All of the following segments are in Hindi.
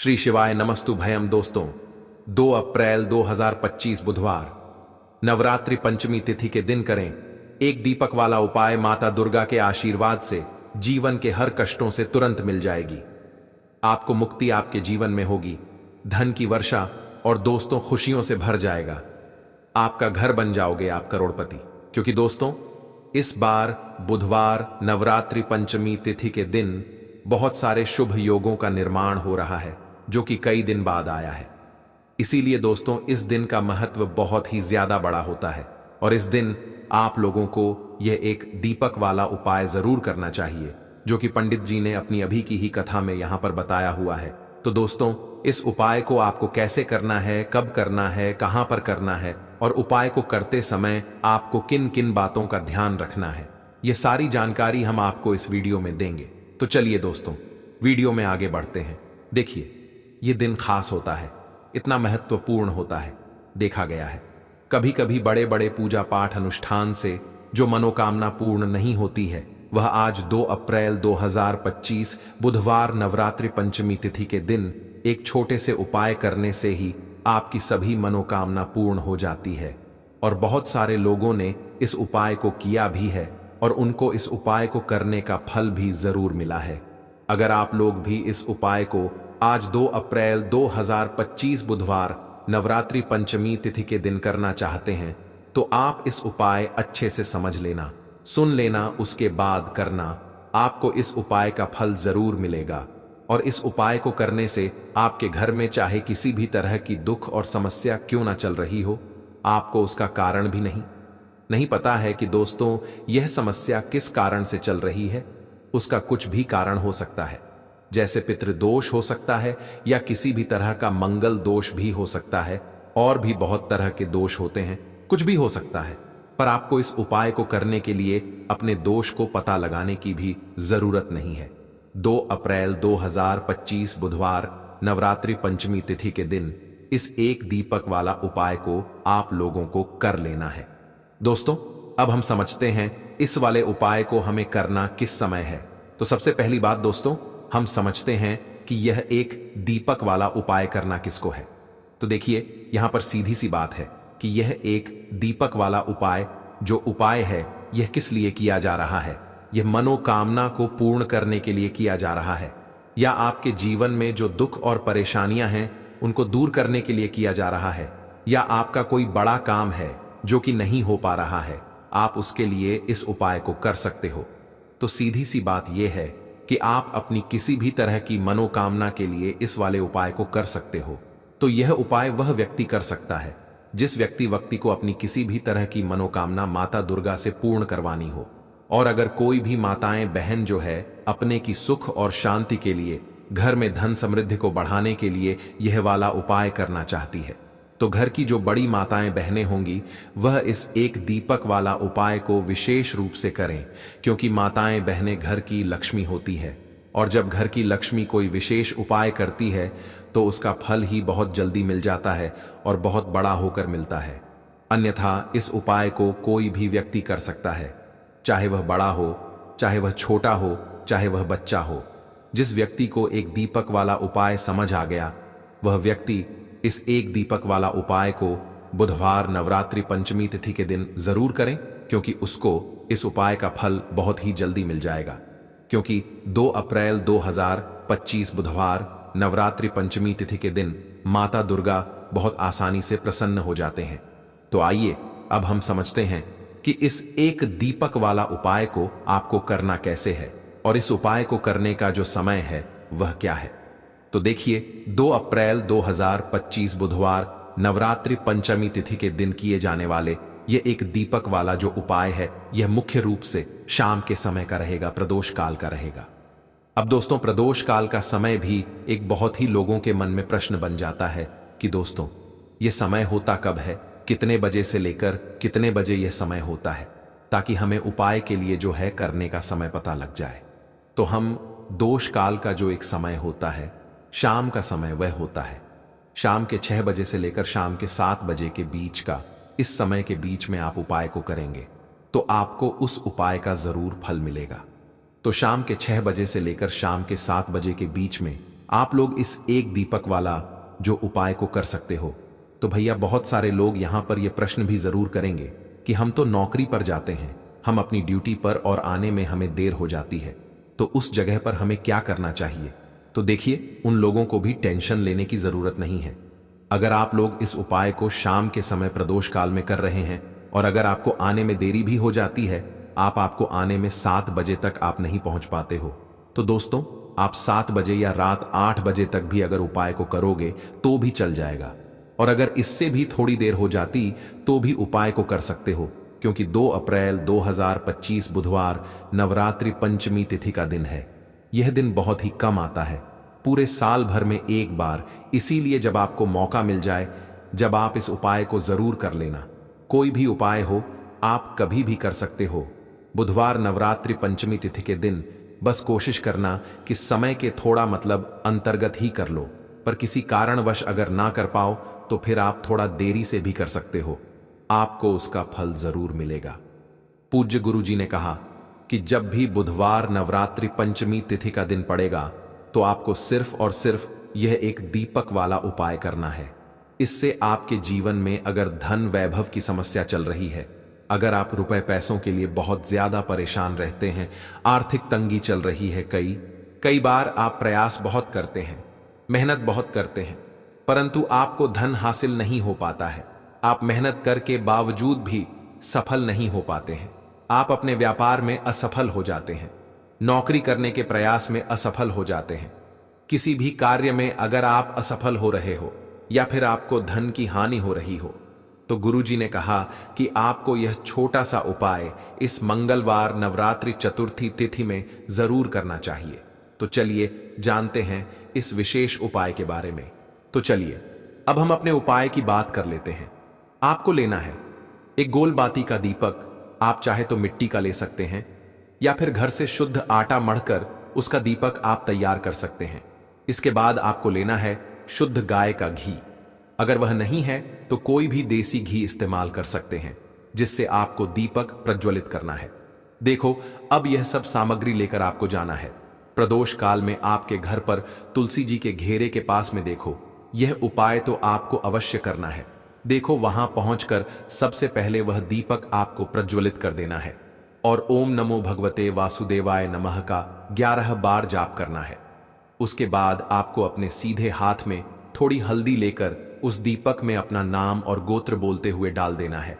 श्री शिवाय नमस्तु भयम। दोस्तों, 2 अप्रैल 2025 बुधवार नवरात्रि पंचमी तिथि के दिन करें एक दीपक वाला उपाय। माता दुर्गा के आशीर्वाद से जीवन के हर कष्टों से तुरंत मिल जाएगी। आपको मुक्ति आपके जीवन में होगी, धन की वर्षा और दोस्तों खुशियों से भर जाएगा। आपका घर बन जाओगे आप करोड़पति। क्योंकि दोस्तों, इस बार बुधवार नवरात्रि पंचमी तिथि के दिन बहुत सारे शुभ योगों का निर्माण हो रहा है, जो कि कई दिन बाद आया है। इसीलिए दोस्तों, इस दिन का महत्व बहुत ही ज्यादा बड़ा होता है और इस दिन आप लोगों को यह एक दीपक वाला उपाय जरूर करना चाहिए, जो कि पंडित जी ने अपनी अभी की ही कथा में यहां पर बताया हुआ है। तो दोस्तों, इस उपाय को आपको कैसे करना है, कब करना है, कहां पर करना है और उपाय को करते समय आपको किन किन बातों का ध्यान रखना है, यह सारी जानकारी हम आपको इस वीडियो में देंगे। तो चलिए दोस्तों, वीडियो में आगे बढ़ते हैं। देखिए, यह दिन खास होता है, इतना महत्वपूर्ण होता है। देखा गया है कभी कभी बड़े बड़े पूजा पाठ अनुष्ठान से जो मनोकामना पूर्ण नहीं होती है, वह आज 2 अप्रैल 2025 बुधवार नवरात्रि पंचमी तिथि के दिन एक छोटे से उपाय करने से ही आपकी सभी मनोकामना पूर्ण हो जाती है। और बहुत सारे लोगों ने इस उपाय को किया भी है और उनको इस उपाय को करने का फल भी जरूर मिला है। अगर आप लोग भी इस उपाय को आज 2 अप्रैल 2025 बुधवार नवरात्रि पंचमी तिथि के दिन करना चाहते हैं, तो आप इस उपाय अच्छे से समझ लेना, सुन लेना, उसके बाद करना। आपको इस उपाय का फल जरूर मिलेगा। और इस उपाय को करने से आपके घर में चाहे किसी भी तरह की दुख और समस्या क्यों ना चल रही हो, आपको उसका कारण भी नहीं पता है कि दोस्तों यह समस्या किस कारण से चल रही है। उसका कुछ भी कारण हो सकता है, जैसे पितृदोष हो सकता है या किसी भी तरह का मंगल दोष भी हो सकता है, और भी बहुत तरह के दोष होते हैं, कुछ भी हो सकता है। पर आपको इस उपाय को करने के लिए अपने दोष को पता लगाने की भी जरूरत नहीं है। 2 अप्रैल 2025 बुधवार नवरात्रि पंचमी तिथि के दिन इस एक दीपक वाला उपाय को आप लोगों को कर लेना है। दोस्तों, अब हम समझते हैं इस वाले उपाय को हमें करना किस समय है। तो सबसे पहली बात दोस्तों, हम समझते हैं कि यह एक दीपक वाला उपाय करना किसको है। तो देखिए, यहां पर सीधी सी बात है कि यह एक दीपक वाला उपाय जो उपाय है, यह किस लिए किया जा रहा है। यह मनोकामना को पूर्ण करने के लिए किया जा रहा है, या आपके जीवन में जो दुख और परेशानियां हैं उनको दूर करने के लिए किया जा रहा है, या आपका कोई बड़ा काम है जो कि नहीं हो पा रहा है, आप उसके लिए इस उपाय को कर सकते हो। तो सीधी सी बात यह है कि आप अपनी किसी भी तरह की मनोकामना के लिए इस वाले उपाय को कर सकते हो। तो यह उपाय वह व्यक्ति कर सकता है जिस व्यक्ति को अपनी किसी भी तरह की मनोकामना माता दुर्गा से पूर्ण करवानी हो। और अगर कोई भी माताएं बहन जो है अपने की सुख और शांति के लिए, घर में धन समृद्धि को बढ़ाने के लिए यह वाला उपाय करना चाहती है, तो घर की जो बड़ी माताएं बहनें होंगी वह इस एक दीपक वाला उपाय को विशेष रूप से करें। क्योंकि माताएं बहनें घर की लक्ष्मी होती है, और जब घर की लक्ष्मी कोई विशेष उपाय करती है तो उसका फल ही बहुत जल्दी मिल जाता है और बहुत बड़ा होकर मिलता है। अन्यथा इस उपाय को कोई भी व्यक्ति कर सकता है, चाहे वह बड़ा हो, चाहे वह छोटा हो, चाहे वह बच्चा हो। जिस व्यक्ति को एक दीपक वाला उपाय समझ आ गया, वह व्यक्ति इस एक दीपक वाला उपाय को बुधवार नवरात्रि पंचमी तिथि के दिन जरूर करें, क्योंकि उसको इस उपाय का फल बहुत ही जल्दी मिल जाएगा। क्योंकि 2 अप्रैल 2025 बुधवार नवरात्रि पंचमी तिथि के दिन माता दुर्गा बहुत आसानी से प्रसन्न हो जाते हैं। तो आइए अब हम समझते हैं कि इस एक दीपक वाला उपाय को आपको करना कैसे है और इस उपाय को करने का जो समय है वह क्या है। तो देखिए, 2 अप्रैल 2025 बुधवार नवरात्रि पंचमी तिथि के दिन किए जाने वाले यह एक दीपक वाला जो उपाय है, यह मुख्य रूप से शाम के समय का रहेगा, प्रदोष काल का रहेगा। अब दोस्तों, प्रदोष काल का समय भी एक बहुत ही लोगों के मन में प्रश्न बन जाता है कि दोस्तों यह समय होता कब है, कितने बजे से लेकर कितने बजे यह समय होता है, ताकि हमें उपाय के लिए जो है करने का समय पता लग जाए। तो हम दोष काल का जो एक समय होता है, शाम का समय वह होता है शाम के 6 बजे से लेकर शाम के 7 बजे के बीच का। इस समय के बीच में आप उपाय को करेंगे तो आपको उस उपाय का जरूर फल मिलेगा। तो शाम के 6 बजे से लेकर शाम के 7 बजे के बीच में आप लोग इस एक दीपक वाला जो उपाय को कर सकते हो। तो भैया बहुत सारे लोग यहां पर ये प्रश्न भी जरूर करेंगे कि हम तो नौकरी पर जाते हैं, हम अपनी ड्यूटी पर और आने में हमें देर हो जाती है, तो उस जगह पर हमें क्या करना चाहिए। तो देखिए, उन लोगों को भी टेंशन लेने की जरूरत नहीं है। अगर आप लोग इस उपाय को शाम के समय प्रदोष काल में कर रहे हैं और अगर आपको आने में देरी भी हो जाती है, आपको आने में 7 बजे तक आप नहीं पहुंच पाते हो, तो दोस्तों आप 7 बजे या रात 8 बजे तक भी अगर उपाय को करोगे तो भी चल जाएगा। और अगर इससे भी थोड़ी देर हो जाती तो भी उपाय को कर सकते हो, क्योंकि 2 अप्रैल 2025 बुधवार नवरात्रि पंचमी तिथि का दिन है। यह दिन बहुत ही कम आता है, पूरे साल भर में एक बार, इसीलिए जब आपको मौका मिल जाए जब आप इस उपाय को जरूर कर लेना। कोई भी उपाय हो आप कभी भी कर सकते हो। बुधवार नवरात्रि पंचमी तिथि के दिन बस कोशिश करना कि समय के थोड़ा अंतर्गत ही कर लो, पर किसी कारणवश अगर ना कर पाओ तो फिर आप थोड़ा देरी से भी कर सकते हो, आपको उसका फल जरूर मिलेगा। पूज्य गुरु जी ने कहा कि जब भी बुधवार नवरात्रि पंचमी तिथि का दिन पड़ेगा तो आपको सिर्फ और सिर्फ यह एक दीपक वाला उपाय करना है। इससे आपके जीवन में अगर धन वैभव की समस्या चल रही है, अगर आप रुपए पैसों के लिए बहुत ज्यादा परेशान रहते हैं, आर्थिक तंगी चल रही है, कई बार आप प्रयास बहुत करते हैं, मेहनत बहुत करते हैं, परंतु आपको धन हासिल नहीं हो पाता है, आप मेहनत करके बावजूद भी सफल नहीं हो पाते हैं, आप अपने व्यापार में असफल हो जाते हैं, नौकरी करने के प्रयास में असफल हो जाते हैं, किसी भी कार्य में अगर आप असफल हो रहे हो या फिर आपको धन की हानि हो रही हो, तो गुरुजी ने कहा कि आपको यह छोटा सा उपाय इस मंगलवार नवरात्रि चतुर्थी तिथि में जरूर करना चाहिए। तो चलिए जानते हैं इस विशेष उपाय के बारे में। तो चलिए अब हम अपने उपाय की बात कर लेते हैं। आपको लेना है एक गोल बाती का दीपक, आप चाहे तो मिट्टी का ले सकते हैं या फिर घर से शुद्ध आटा मढ़कर उसका दीपक आप तैयार कर सकते हैं। इसके बाद आपको लेना है शुद्ध गाय का घी, अगर वह नहीं है तो कोई भी देसी घी इस्तेमाल कर सकते हैं, जिससे आपको दीपक प्रज्वलित करना है। देखो, अब यह सब सामग्री लेकर आपको जाना है। प्रदोष काल में आपके घर पर तुलसी जी के घेरे के पास में देखो, यह उपाय तो आपको अवश्य करना है। देखो, वहां पहुंचकर सबसे पहले वह दीपक आपको प्रज्वलित कर देना है और ओम नमो भगवते वासुदेवाय नमः का 11 बार जाप करना है। उसके बाद आपको अपने सीधे हाथ में थोड़ी हल्दी लेकर उस दीपक में अपना नाम और गोत्र बोलते हुए डाल देना है।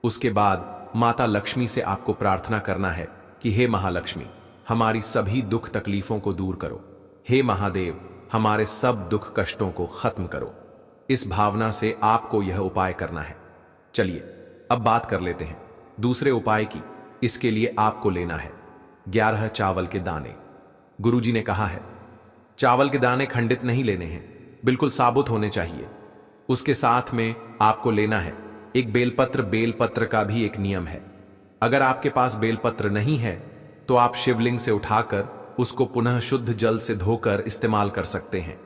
उसके बाद माता लक्ष्मी से आपको प्रार्थना करना है कि हे महालक्ष्मी, हमारी सभी दुख तकलीफों को दूर करो, हे महादेव, हमारे सब दुख कष्टों को खत्म करो। इस भावना से आपको यह उपाय करना है। चलिए अब बात कर लेते हैं दूसरे उपाय की। इसके लिए आपको लेना है 11 चावल के दाने। गुरुजी ने कहा है चावल के दाने खंडित नहीं लेने हैं, बिल्कुल साबुत होने चाहिए। उसके साथ में आपको लेना है एक बेलपत्र। बेलपत्र का भी एक नियम है, अगर आपके पास बेलपत्र नहीं है तो आप शिवलिंग से उठाकर उसको पुनः शुद्ध जल से धोकर इस्तेमाल कर सकते हैं।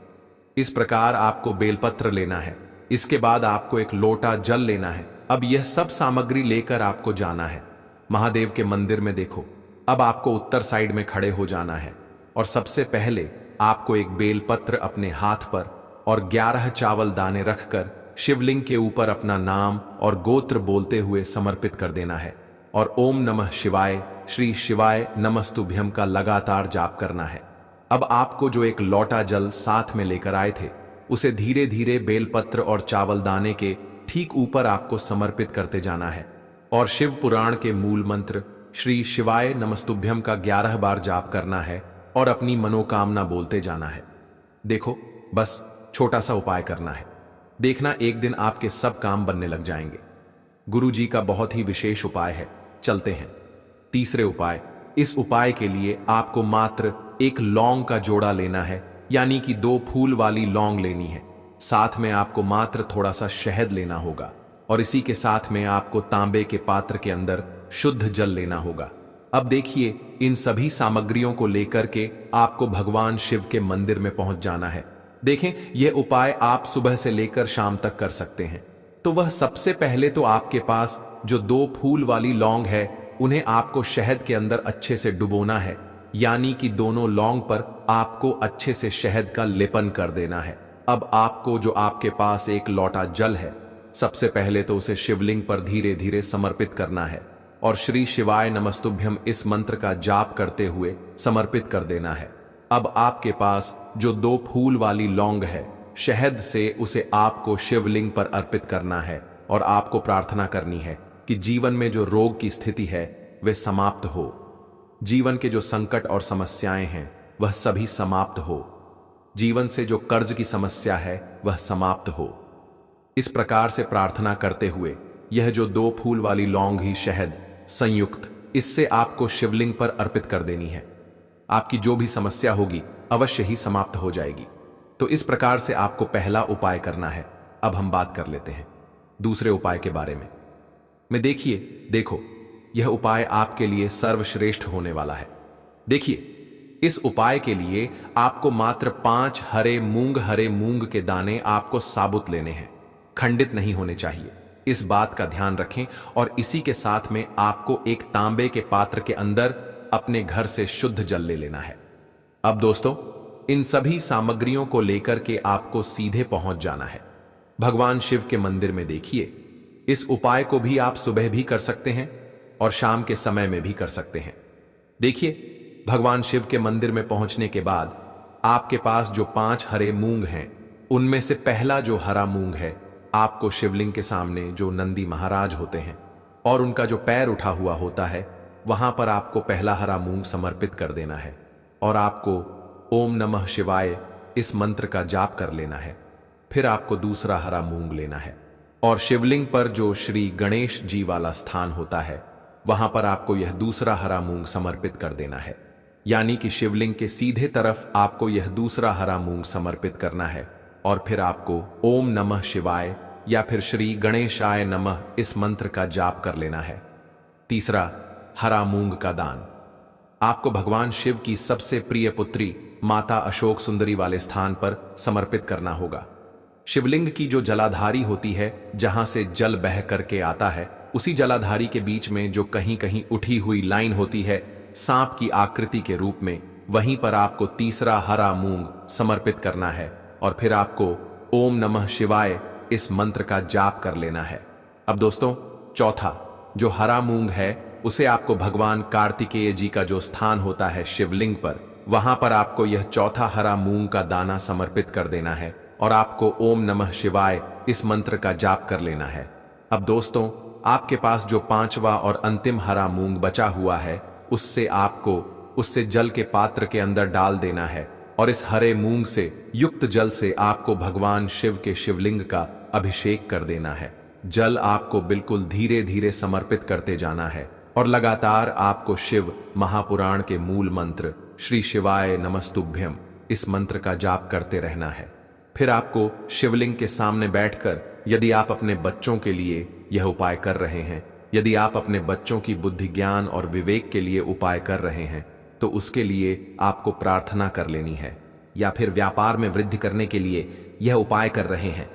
इस प्रकार आपको बेलपत्र लेना है। इसके बाद आपको एक लोटा जल लेना है। अब यह सब सामग्री लेकर आपको जाना है महादेव के मंदिर में। देखो, अब आपको उत्तर साइड में खड़े हो जाना है और सबसे पहले आपको एक बेलपत्र अपने हाथ पर और 11 चावल दाने रखकर शिवलिंग के ऊपर अपना नाम और गोत्र बोलते हुए समर्पित कर देना है और ओम नमः शिवाय, श्री शिवाय नमस्तुभ्यम का लगातार जाप करना है। अब आपको जो एक लोटा जल साथ में लेकर आए थे, उसे धीरे धीरे बेलपत्र और चावल दाने के ठीक ऊपर आपको समर्पित करते जाना है और शिव पुराण के मूल मंत्र श्री शिवाय नमस्तुभ्यम का 11 बार जाप करना है और अपनी मनोकामना बोलते जाना है। देखो, बस छोटा सा उपाय करना है, देखना एक दिन आपके सब काम बनने लग जाएंगे। गुरु जी का बहुत ही विशेष उपाय है। चलते हैं तीसरे उपाय। इस उपाय के लिए आपको मात्र एक लौंग का जोड़ा लेना है, यानी कि 2 फूल वाली लौंग लेनी है। साथ में आपको मात्र थोड़ा सा शहद लेना होगा और इसी के साथ में आपको तांबे के पात्र के अंदर शुद्ध जल लेना होगा। अब देखिए, इन सभी सामग्रियों को लेकर के आपको भगवान शिव के मंदिर में पहुंच जाना है। देखें, यह उपाय आप सुबह से लेकर शाम तक कर सकते हैं। तो वह सबसे पहले तो आपके पास जो 2 फूल वाली लौंग है, उन्हें आपको शहद के अंदर अच्छे से डुबोना है, यानी कि दोनों लौंग पर आपको अच्छे से शहद का लेपन कर देना है। अब आपको जो आपके पास एक लोटा जल है, सबसे पहले तो उसे शिवलिंग पर धीरे धीरे समर्पित करना है और श्री शिवाय नमस्तुभ्यम इस मंत्र का जाप करते हुए समर्पित कर देना है। अब आपके पास जो 2 फूल वाली लौंग है, शहद से उसे आपको शिवलिंग पर अर्पित करना है और आपको प्रार्थना करनी है कि जीवन में जो रोग की स्थिति है वे समाप्त हो, जीवन के जो संकट और समस्याएं हैं वह सभी समाप्त हो, जीवन से जो कर्ज की समस्या है वह समाप्त हो। इस प्रकार से प्रार्थना करते हुए यह जो 2 फूल वाली लौंग ही शहद संयुक्त, इससे आपको शिवलिंग पर अर्पित कर देनी है। आपकी जो भी समस्या होगी अवश्य ही समाप्त हो जाएगी। तो इस प्रकार से आपको पहला उपाय करना है। अब हम बात कर लेते हैं दूसरे उपाय के बारे में। देखो, यह उपाय आपके लिए सर्वश्रेष्ठ होने वाला है। देखिए, इस उपाय के लिए आपको मात्र 5 हरे मूंग के दाने आपको साबुत लेने हैं, खंडित नहीं होने चाहिए। इस बात का ध्यान रखें। और इसी के साथ में आपको एक तांबे के पात्र के अंदर अपने घर से शुद्ध जल ले लेना है। अब दोस्तों, इन सभी सामग्रियों को लेकर के आपको सीधे पहुंच जाना है भगवान शिव के मंदिर में। देखिए, इस उपाय को भी आप सुबह भी कर सकते हैं और शाम के समय में भी कर सकते हैं। देखिए, भगवान शिव के मंदिर में पहुंचने के बाद आपके पास जो 5 हरे मूंग हैं, उनमें से पहला जो हरा मूंग है, आपको शिवलिंग के सामने जो नंदी महाराज होते हैं और उनका जो पैर उठा हुआ होता है, वहां पर आपको पहला हरा मूंग समर्पित कर देना है और आपको ओम नमः शिवाय इस मंत्र का जाप कर लेना है। फिर आपको दूसरा हरा मूंग लेना है और शिवलिंग पर जो श्री गणेश जी वाला स्थान होता है, वहां पर आपको यह दूसरा हरा मूंग समर्पित कर देना है। यानी कि शिवलिंग के सीधे तरफ आपको यह दूसरा हरा मूंग समर्पित करना है और फिर आपको ओम नमः शिवाय या फिर श्री गणेशाय नमः इस मंत्र का जाप कर लेना है। तीसरा, हरा मूंग का दान आपको भगवान शिव की सबसे प्रिय पुत्री माता अशोक सुंदरी वाले स्थान पर समर्पित करना होगा। शिवलिंग की जो जलाधारी होती है, जहां से जल बह करके आता है, उसी जलाधारी के बीच में जो कहीं कहीं उठी हुई लाइन होती है सांप की आकृति के रूप में, वहीं पर आपको तीसरा हरा मूंग समर्पित करना है और फिर आपको ओम नमः शिवाय इस मंत्र का जाप कर लेना है। अब दोस्तों, चौथा जो हरा मूंग है, उसे आपको भगवान कार्तिकेय जी का जो स्थान होता है शिवलिंग पर, वहां पर आपको यह चौथा हरा मूंग का दाना समर्पित कर देना है और आपको ओम नमः शिवाय इस मंत्र का जाप कर लेना है। अब दोस्तों, आपके पास जो 5वां और अंतिम हरा मूंग बचा हुआ है, उससे जल के पात्र के अंदर डाल देना है और इस हरे मूंग से युक्त जल से आपको भगवान शिव के शिवलिंग का अभिषेक कर देना है। जल आपको बिल्कुल धीरे धीरे समर्पित करते जाना है और लगातार आपको शिव महापुराण के मूल मंत्र श्री शिवाय नमस्तुभ्यम इस मंत्र का जाप करते रहना है। फिर आपको शिवलिंग के सामने बैठकर, यदि आप अपने बच्चों के लिए यह उपाय कर रहे हैं, यदि आप अपने बच्चों की बुद्धि ज्ञान और विवेक के लिए उपाय कर रहे हैं, तो उसके लिए आपको प्रार्थना कर लेनी है। या फिर व्यापार में वृद्धि करने के लिए यह उपाय कर रहे हैं,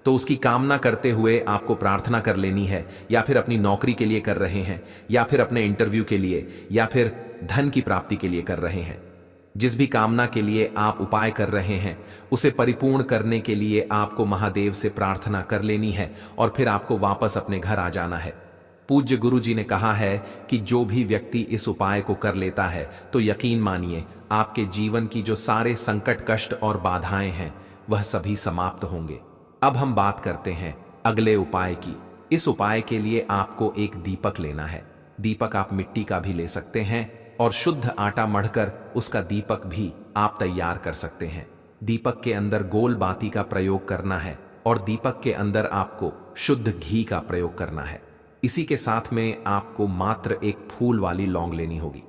तो उसकी कामना करते हुए आपको प्रार्थना कर लेनी है। या फिर अपनी नौकरी के लिए कर रहे हैं, या फिर अपने इंटरव्यू के लिए, या फिर धन की प्राप्ति के लिए कर रहे हैं। जिस भी कामना के लिए आप उपाय कर रहे हैं, उसे परिपूर्ण करने के लिए आपको महादेव से प्रार्थना कर लेनी है और फिर आपको वापस अपने घर आ जाना है। पूज्य गुरु जी ने कहा है कि जो भी व्यक्ति इस उपाय को कर लेता है, तो यकीन मानिए आपके जीवन की जो सारे संकट, कष्ट और बाधाएं हैं, वह सभी समाप्त होंगे। अब हम बात करते हैं अगले उपाय की। इस उपाय के लिए आपको एक दीपक लेना है। दीपक आप मिट्टी का भी ले सकते हैं और शुद्ध आटा मढ़कर उसका दीपक भी आप तैयार कर सकते हैं। दीपक के अंदर गोल बाती का प्रयोग करना है और दीपक के अंदर आपको शुद्ध घी का प्रयोग करना है। इसी के साथ में आपको मात्र एक फूल वाली लौंग लेनी होगी।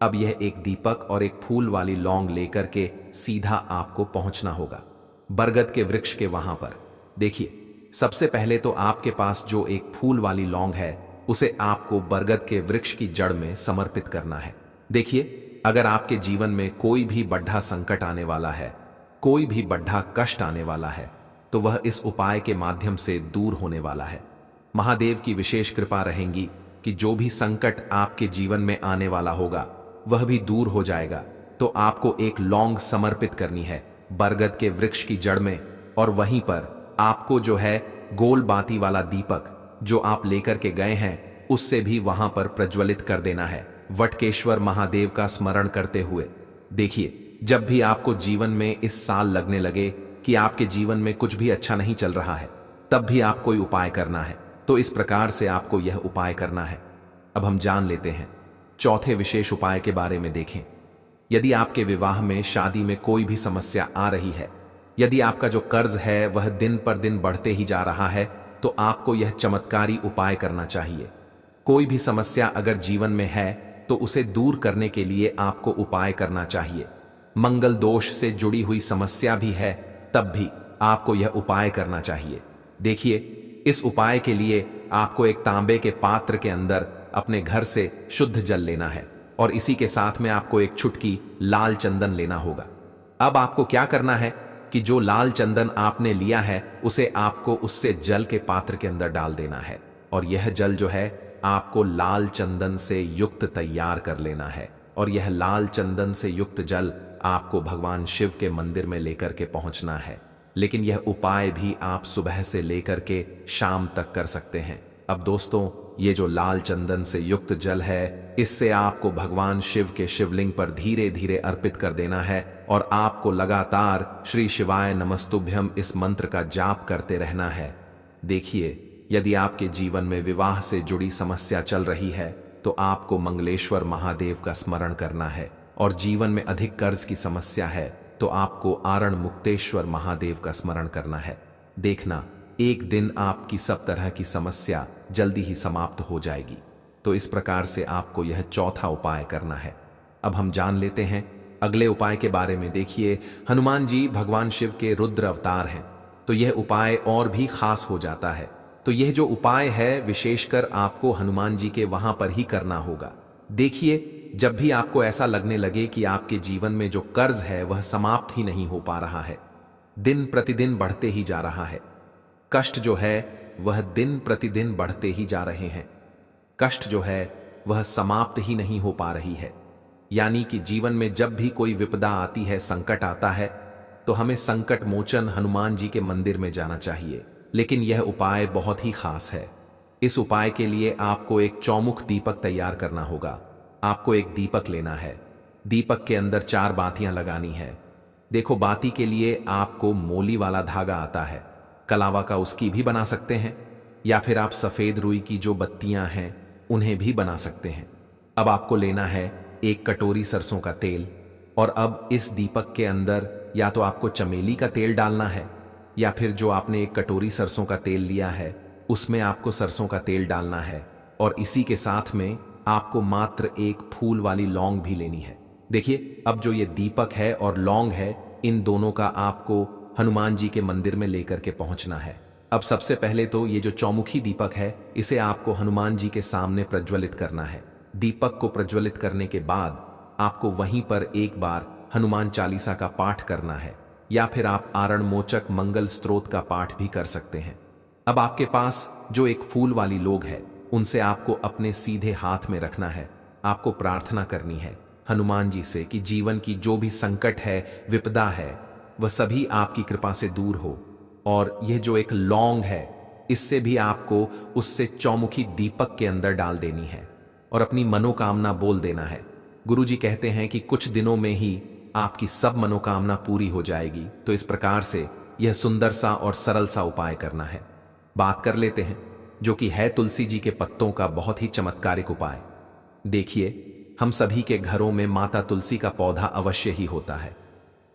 अब यह एक दीपक और एक फूल वाली लौंग लेकर के सीधा आपको पहुंचना होगा बरगद के वृक्ष के वहां पर। देखिए, सबसे पहले तो आपके पास जो एक फूल वाली लौंग है, उसे आपको बरगद के वृक्ष की जड़ में समर्पित करना है। देखिए, अगर आपके जीवन में कोई भी बड़ा संकट आने वाला है, कोई भी बड़ा कष्ट आने वाला है, तो वह इस उपाय के माध्यम से दूर होने वाला है। महादेव की विशेष कृपा रहेगी कि जो भी संकट आपके जीवन में आने वाला होगा, वह भी दूर हो जाएगा तो आपको एक लौंग समर्पित करनी है बरगद के वृक्ष की जड़ में, और वहीं पर आपको जो है गोल बाती वाला दीपक जो आप लेकर के गए हैं उससे भी वहां पर प्रज्वलित कर देना है वटकेश्वर महादेव का स्मरण करते हुए। देखिए, जब भी आपको जीवन में इस साल लगने लगे कि आपके जीवन में कुछ भी अच्छा नहीं चल रहा है, तब भी आप कोई उपाय करना है, तो इस प्रकार से आपको यह उपाय करना है। अब हम जान लेते हैं चौथे विशेष उपाय के बारे में। देखें, यदि आपके विवाह में, शादी में कोई भी समस्या आ रही है, यदि आपका जो कर्ज है वह दिन पर दिन बढ़ते ही जा रहा है, तो आपको यह चमत्कारी उपाय करना चाहिए। कोई भी समस्या अगर जीवन में है तो उसे दूर करने के लिए आपको उपाय करना चाहिए। मंगल दोष से जुड़ी हुई समस्या भी है तब भी आपको यह उपाय करना चाहिए। देखिए, इस उपाय के लिए आपको एक तांबे के पात्र के अंदर अपने घर से शुद्ध जल लेना है और इसी के साथ में आपको एक चुटकी लाल चंदन लेना होगा। अब आपको क्या करना है कि जो लाल चंदन आपने लिया है उसे आपको उससे जल के पात्र के अंदर डाल देना है, और यह जल जो है आपको लाल चंदन से युक्त तैयार कर लेना है, और यह लाल चंदन से युक्त जल आपको भगवान शिव के मंदिर में लेकर के पहुंचना है। लेकिन यह उपाय भी आप सुबह से लेकर के शाम तक कर सकते हैं। अब दोस्तों, ये जो लाल चंदन से युक्त जल है, इससे आपको भगवान शिव के शिवलिंग पर धीरे धीरे अर्पित कर देना है, और आपको लगातार श्री शिवाय नमस्तुभ्यम इस मंत्र का जाप करते रहना है। देखिए, यदि आपके जीवन में विवाह से जुड़ी समस्या चल रही है तो आपको मंगलेश्वर महादेव का स्मरण करना है, और जीवन में अधिक कर्ज की समस्या है तो आपको आरण मुक्तेश्वर महादेव का स्मरण करना है। देखना, एक दिन आपकी सब तरह की समस्या जल्दी ही समाप्त हो जाएगी। तो इस प्रकार से आपको यह चौथा उपाय करना है। अब हम जान लेते हैं अगले उपाय के बारे में। देखिए, हनुमान जी भगवान शिव के रुद्र अवतार हैं, तो यह उपाय और भी खास हो जाता है। तो यह जो उपाय है विशेषकर आपको हनुमान जी के वहां पर ही करना होगा। देखिए, जब भी आपको ऐसा लगने लगे कि आपके जीवन में जो कर्ज है वह समाप्त ही नहीं हो पा रहा है, दिन प्रतिदिन बढ़ते ही जा रहा है, कष्ट जो है वह दिन प्रतिदिन बढ़ते ही जा रहे हैं, कष्ट जो है वह समाप्त ही नहीं हो पा रही है, यानी कि जीवन में जब भी कोई विपदा आती है, संकट आता है, तो हमें संकट मोचन हनुमान जी के मंदिर में जाना चाहिए। लेकिन यह उपाय बहुत ही खास है। इस उपाय के लिए आपको एक चौमुख दीपक तैयार करना होगा। आपको एक दीपक लेना है, दीपक के अंदर 4 बातियां लगानी है। देखो, बाती के लिए आपको मोली वाला धागा आता है, कलावा का उसकी भी बना सकते हैं, या फिर आप सफेद रुई की जो बत्तियां हैं उन्हें भी बना सकते हैं। अब आपको लेना है एक कटोरी सरसों का तेल, और अब इस दीपक के अंदर या तो आपको चमेली का तेल डालना है, या फिर जो आपने एक कटोरी सरसों का तेल लिया है उसमें आपको सरसों का तेल डालना है, और इसी के साथ में आपको मात्र एक फूल वाली लौंग भी लेनी है। देखिए, अब जो ये दीपक है और लौंग है, इन दोनों का आपको हनुमान जी के मंदिर में लेकर के पहुंचना है। अब सबसे पहले तो ये जो चौमुखी दीपक है इसे आपको हनुमान जी के सामने प्रज्वलित करना है। दीपक को प्रज्वलित करने के बाद आपको वहीं पर एक बार हनुमान चालीसा का पाठ करना है, या फिर आप आरण मोचक मंगल स्तोत्र का पाठ भी कर सकते हैं। अब आपके पास जो एक फूल वाली लोग है उनसे आपको अपने सीधे हाथ में रखना है। आपको प्रार्थना करनी है हनुमान जी से कि जीवन की जो भी संकट है, विपदा है, वह सभी आपकी कृपा से दूर हो। और यह जो एक लौंग है इससे भी आपको उससे चौमुखी दीपक के अंदर डाल देनी है और अपनी मनोकामना बोल देना है। गुरुजी कहते हैं कि कुछ दिनों में ही आपकी सब मनोकामना पूरी हो जाएगी। तो इस प्रकार से यह सुंदर सा और सरल सा उपाय करना है। बात कर लेते हैं जो कि है तुलसी जी के पत्तों का बहुत ही चमत्कारिक उपाय। देखिए, हम सभी के घरों में माता तुलसी का पौधा अवश्य ही होता है।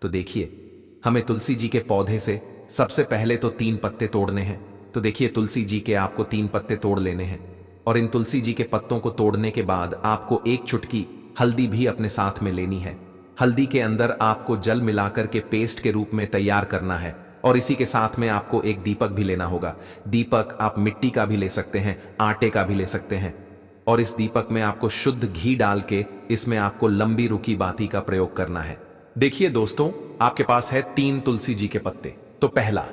तो देखिए, हमें तुलसी जी के पौधे से सबसे पहले तो 3 पत्ते तोड़ने हैं। तो देखिए, तुलसी जी के आपको 3 पत्ते तोड़ लेने हैं, और इन तुलसी जी के पत्तों को तोड़ने के बाद आपको एक चुटकी हल्दी भी अपने साथ में लेनी है। हल्दी के अंदर आपको जल मिलाकर के पेस्ट के रूप में तैयार करना है, और इसी के साथ में आपको एक दीपक भी लेना होगा। दीपक आप मिट्टी का भी ले सकते हैं, आटे का भी ले सकते हैं, और इस दीपक में आपको शुद्ध घी डाल के इसमें आपको लंबी रुकी बाती का प्रयोग करना है। देखिए दोस्तों, आपके पास है 3 तुलसी जी के पत्ते। तो पहला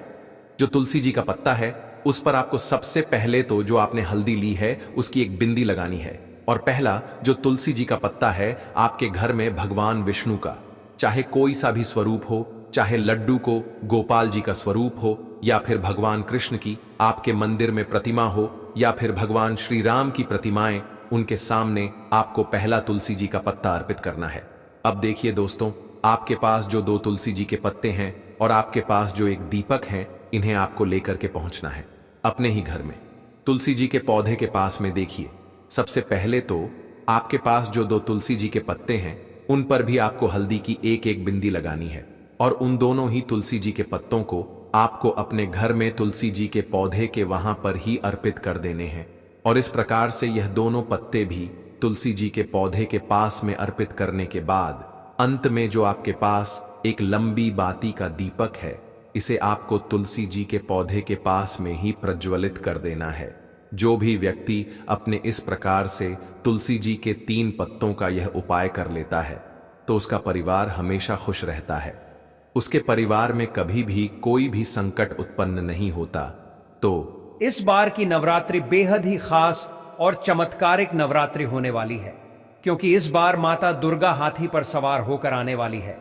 जो तुलसी जी का पत्ता है उस पर आपको सबसे पहले तो जो आपने हल्दी ली है उसकी एक बिंदी लगानी है। और पहला जो तुलसी जी का पत्ता है, आपके घर में भगवान विष्णु का चाहे कोई सा भी स्वरूप हो, चाहे लड्डू को गोपाल जी का स्वरूप हो, या फिर भगवान कृष्ण की आपके मंदिर में प्रतिमा हो, या फिर भगवान श्री राम की प्रतिमाएं, उनके सामने आपको पहला तुलसी जी का पत्ता अर्पित करना है। अब देखिए दोस्तों, आपके पास जो 2 तुलसी जी के पत्ते हैं और आपके पास जो एक दीपक है, इन्हें आपको लेकर के पहुंचना है अपने ही घर में। तुलसी जी के पौधे के पास में देखिए, सबसे पहले तो आपके पास जो 2 तुलसी जी के पत्ते हैं, उन पर भी आपको हल्दी की एक एक बिंदी लगानी है और उन दोनों ही तुलसी जी के पत्तों को आपको अपने घर में तुलसी जी के पौधे के वहां पर ही अर्पित कर देने हैं। और इस प्रकार से यह दोनों पत्ते भी तुलसी जी के पौधे के पास में अर्पित करने के बाद अंत में जो आपके पास एक लंबी बाती का दीपक है, इसे आपको तुलसी जी के पौधे के पास में ही प्रज्वलित कर देना है। जो भी व्यक्ति अपने इस प्रकार से तुलसी जी के 3 पत्तों का यह उपाय कर लेता है, तो उसका परिवार हमेशा खुश रहता है, उसके परिवार में कभी भी कोई भी संकट उत्पन्न नहीं होता। तो इस बार की नवरात्रि बेहद ही खास और चमत्कारिक नवरात्रि होने वाली है, क्योंकि इस बार माता दुर्गा हाथी पर सवार होकर आने वाली है।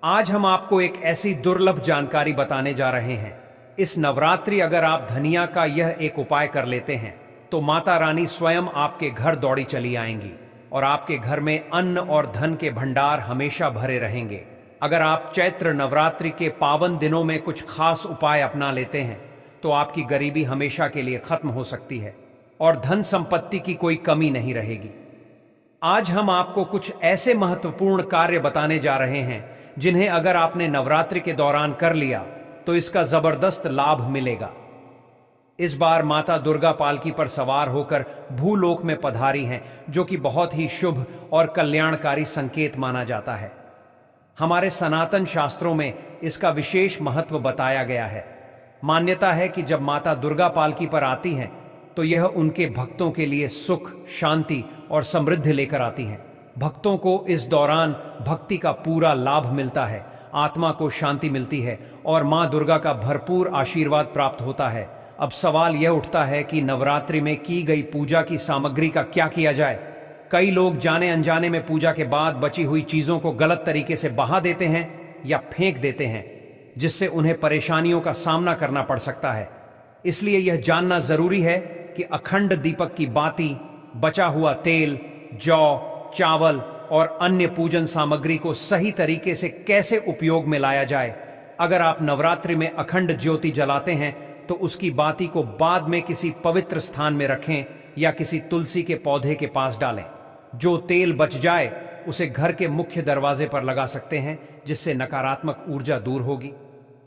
आज हम आपको एक ऐसी दुर्लभ जानकारी बताने जा रहे हैं। इस नवरात्रि अगर आप धनिया का यह एक उपाय कर लेते हैं, तो माता रानी स्वयं आपके घर दौड़ी चली आएंगी और आपके घर में अन्न और धन के भंडार हमेशा भरे रहेंगे। अगर आप चैत्र नवरात्रि के पावन दिनों में कुछ खास उपाय अपना लेते हैं, तो आपकी गरीबी हमेशा के लिए खत्म हो सकती है और धन संपत्ति की कोई कमी नहीं रहेगी। आज हम आपको कुछ ऐसे महत्वपूर्ण कार्य बताने जा रहे हैं, जिन्हें अगर आपने नवरात्रि के दौरान कर लिया तो इसका जबरदस्त लाभ मिलेगा। इस बार माता दुर्गा पालकी पर सवार होकर भूलोक में पधारी हैं, जो कि बहुत ही शुभ और कल्याणकारी संकेत माना जाता है। हमारे सनातन शास्त्रों में इसका विशेष महत्व बताया गया है। मान्यता है कि जब माता दुर्गा पालकी पर आती हैं, तो यह उनके भक्तों के लिए सुख, शांति और समृद्धि लेकर आती हैं। भक्तों को इस दौरान भक्ति का पूरा लाभ मिलता है, आत्मा को शांति मिलती है और मां दुर्गा का भरपूर आशीर्वाद प्राप्त होता है। अब सवाल यह उठता है कि नवरात्रि में की गई पूजा की सामग्री का क्या किया जाए। कई लोग जाने अनजाने में पूजा के बाद बची हुई चीजों को गलत तरीके से बहा देते हैं या फेंक देते हैं, जिससे उन्हें परेशानियों का सामना करना पड़ सकता है। इसलिए यह जानना जरूरी है कि अखंड दीपक की बाती, बचा हुआ तेल, जौ, चावल और अन्य पूजन सामग्री को सही तरीके से कैसे उपयोग में लाया जाए। अगर आप नवरात्रि में अखंड ज्योति जलाते हैं, तो उसकी बाती को बाद में किसी पवित्र स्थान में रखें या किसी तुलसी के पौधे के पास डालें। जो तेल बच जाए उसे घर के मुख्य दरवाजे पर लगा सकते हैं, जिससे नकारात्मक ऊर्जा दूर होगी।